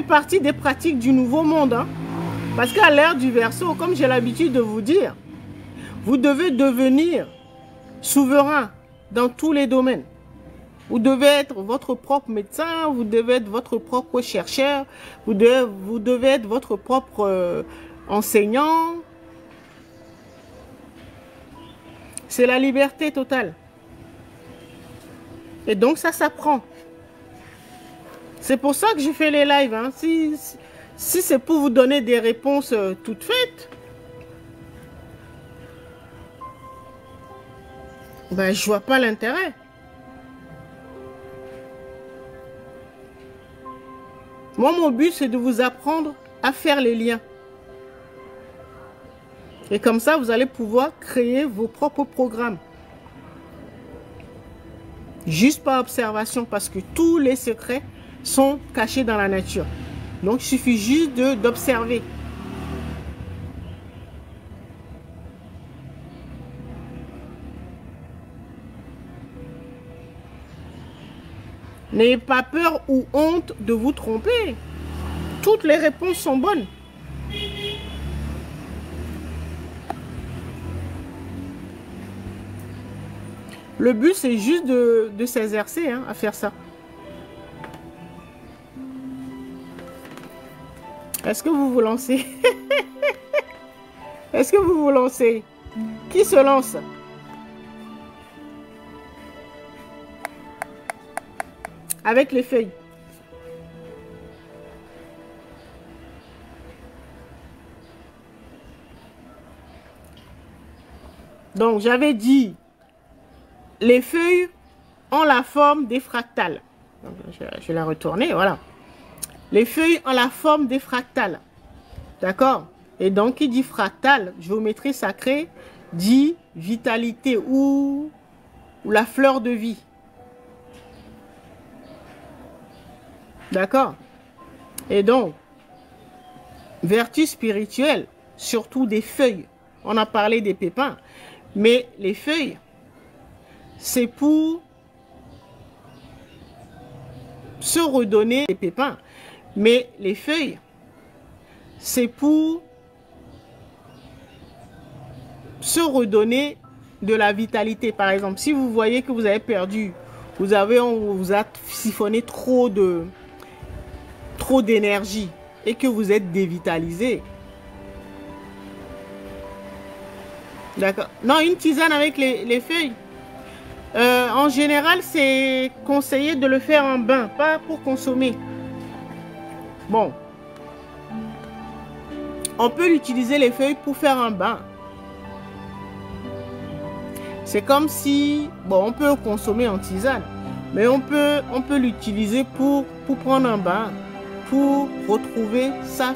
partie des pratiques du nouveau monde. Hein. Parce qu'à l'ère du Verseau, comme j'ai l'habitude de vous dire, vous devez devenir souverain dans tous les domaines. Vous devez être votre propre médecin, vous devez être votre propre chercheur, vous devez être votre propre enseignant. C'est la liberté totale. Et donc ça s'apprend. C'est pour ça que je fais les lives. Hein. Si c'est pour vous donner des réponses toutes faites, ben je vois pas l'intérêt. Moi, mon but, c'est de vous apprendre à faire les liens. Et comme ça, vous allez pouvoir créer vos propres programmes. Juste par observation, parce que tous les secrets sont cachés dans la nature. Donc, il suffit juste d'observer. N'ayez pas peur ou honte de vous tromper. Toutes les réponses sont bonnes. Le but, c'est juste de s'exercer hein, à faire ça. Est-ce que vous vous lancez? Est-ce que vous vous lancez? Qui se lance? Avec les feuilles. Donc, j'avais dit, les feuilles ont la forme des fractales. Donc, je vais la retourner, voilà. Les feuilles ont la forme des fractales. D'accord? Et donc, qui dit fractal, géométrie sacrée, dit vitalité ou la fleur de vie. D'accord? Et donc, vertu spirituelle, surtout des feuilles. On a parlé des pépins, mais les feuilles, c'est pour se redonner les pépins. Mais les feuilles, c'est pour se redonner de la vitalité. Par exemple, si vous voyez que vous avez perdu, on vous a siphonné trop d'énergie et que vous êtes dévitalisé. D'accord. Non, une tisane avec les feuilles. En général, c'est conseillé de le faire en bain, pas pour consommer. Bon. On peut utiliser les feuilles pour faire un bain. C'est comme si, bon, on peut consommer en tisane, mais on peut l'utiliser pour prendre un bain, pour retrouver sa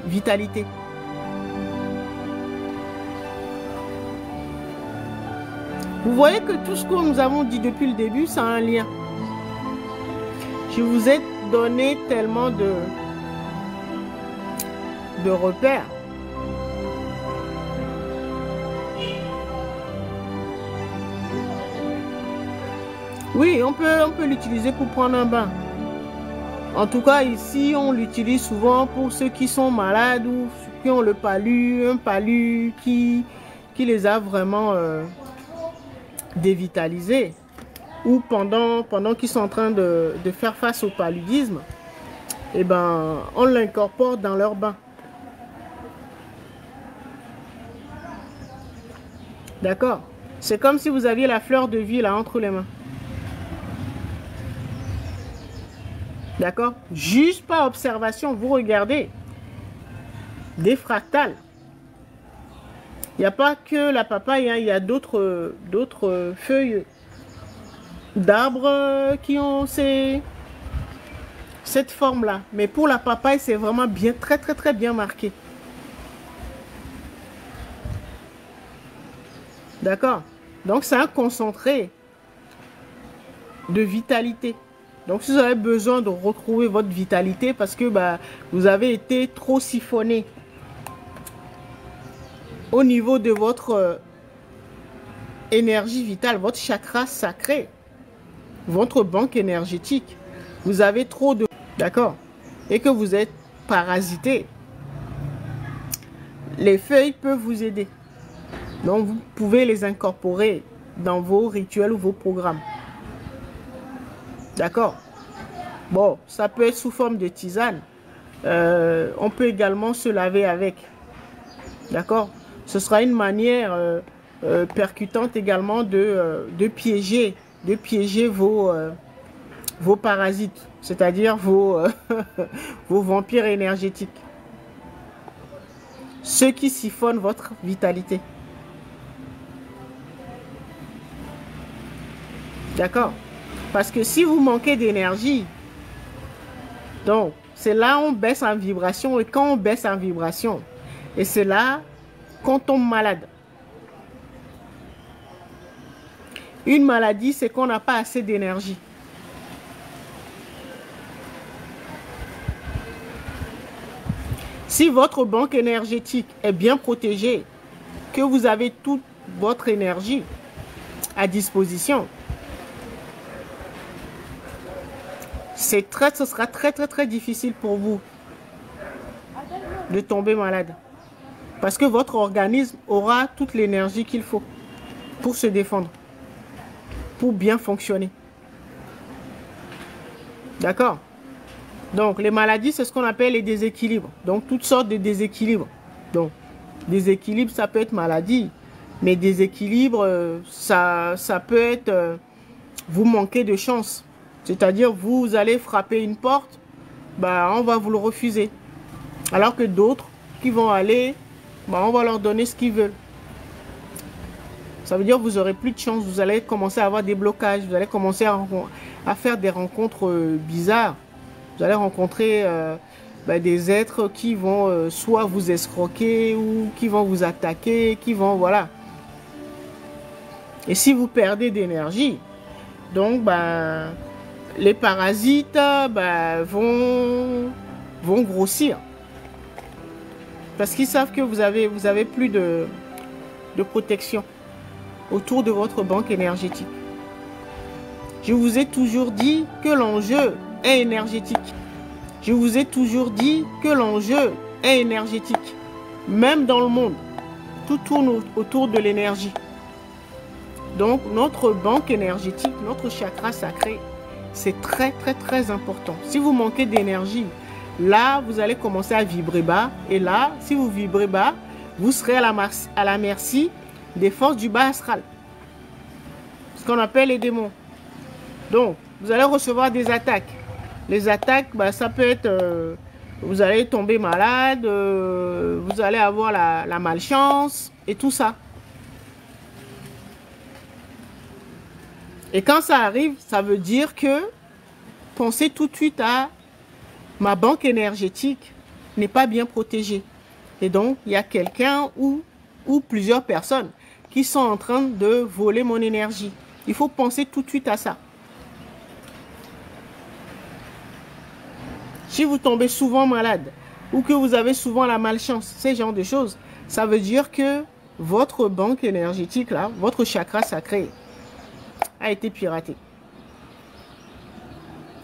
vitalité. Vous voyez que tout ce que nous avons dit depuis le début, ça a un lien. Je vous ai donné tellement de repères. Oui, on peut l'utiliser pour prendre un bain. En tout cas, ici, on l'utilise souvent pour ceux qui sont malades ou qui ont le palu, un palu qui les a vraiment dévitalisés. Ou pendant qu'ils sont en train de faire face au paludisme, eh ben, on l'incorpore dans leur bain. D'accord? C'est comme si vous aviez la fleur de vie là entre les mains. D'accord? Juste par observation, vous regardez des fractales. Il n'y a pas que la papaye, hein, il y a d'autres feuilles d'arbres qui ont cette forme-là. Mais pour la papaye, c'est vraiment bien, très bien marqué. D'accord? Donc, c'est un concentré de vitalité. Donc, si vous avez besoin de retrouver votre vitalité parce que vous avez été trop siphonné au niveau de votre énergie vitale, votre chakra sacré, votre banque énergétique, vous avez trop de... D'accord? et que vous êtes parasité, les feuilles peuvent vous aider. Donc, vous pouvez les incorporer dans vos rituels ou vos programmes. D'accord? Bon, ça peut être sous forme de tisane. On peut également se laver avec. D'accord? Ce sera une manière percutante également de piéger vos parasites, c'est-à-dire vos vampires énergétiques. Ceux qui siphonnent votre vitalité. D'accord? Parce que si vous manquez d'énergie, donc c'est là on baisse en vibration, et quand on baisse en vibration, et c'est là qu'on tombe malade. Une maladie, c'est qu'on n'a pas assez d'énergie. Si votre banque énergétique est bien protégée, que vous avez toute votre énergie à disposition, ce sera très difficile pour vous de tomber malade. Parce que votre organisme aura toute l'énergie qu'il faut pour se défendre, pour bien fonctionner. D'accord? Donc, les maladies, c'est ce qu'on appelle les déséquilibres. Donc, toutes sortes de déséquilibres. Donc, déséquilibre, ça peut être maladie. Mais déséquilibre, ça peut être vous manquez de chance. C'est-à-dire, vous allez frapper une porte, bah, on va vous le refuser. Alors que d'autres qui vont aller, bah, on va leur donner ce qu'ils veulent. Ça veut dire que vous n'aurez plus de chance. Vous allez commencer à avoir des blocages. Vous allez commencer à faire des rencontres bizarres. Vous allez rencontrer des êtres qui vont soit vous escroquer ou qui vont vous attaquer, qui vont, voilà. Et si vous perdez d'énergie, donc, les parasites vont grossir. Parce qu'ils savent que vous avez plus de protection autour de votre banque énergétique. Je vous ai toujours dit que l'enjeu est énergétique. Je vous ai toujours dit que l'enjeu est énergétique. Même dans le monde, tout tourne autour de l'énergie. Donc, notre banque énergétique, notre chakra sacré, c'est très important. Si vous manquez d'énergie, là, vous allez commencer à vibrer bas. Et là, si vous vibrez bas, vous serez à la merci des forces du bas astral. Ce qu'on appelle les démons. Donc, vous allez recevoir des attaques. Les attaques, ça peut être... vous allez tomber malade, vous allez avoir la malchance et tout ça. Et quand ça arrive, ça veut dire que pensez tout de suite à ma banque énergétique n'est pas bien protégée. Et donc, il y a quelqu'un ou plusieurs personnes qui sont en train de voler mon énergie. Il faut penser tout de suite à ça. Si vous tombez souvent malade ou que vous avez souvent la malchance, ces genres de choses, ça veut dire que votre banque énergétique, là, votre chakra sacré, a été piraté.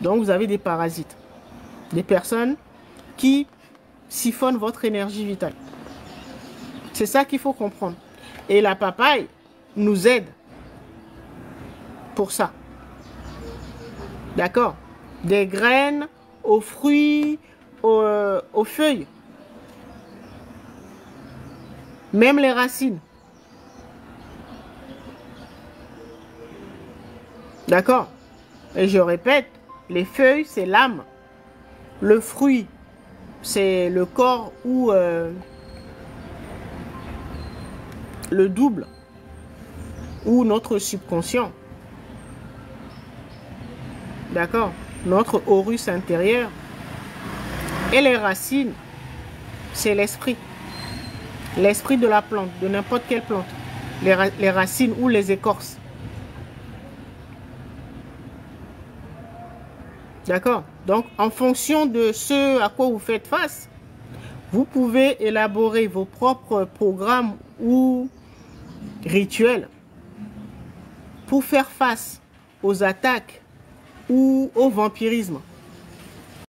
Donc, vous avez des parasites. Des personnes qui siphonnent votre énergie vitale. C'est ça qu'il faut comprendre. Et la papaye nous aide pour ça. D'accord? Des graines aux fruits, aux feuilles. Même les racines. D'accord? Et je répète, les feuilles, c'est l'âme. Le fruit, c'est le corps ou le double ou notre subconscient. D'accord? Notre horus intérieur. Et les racines, c'est l'esprit. L'esprit de la plante, de n'importe quelle plante. Les racines ou les écorces. D'accord? Donc, en fonction de ce à quoi vous faites face, vous pouvez élaborer vos propres programmes ou rituels pour faire face aux attaques ou au vampirisme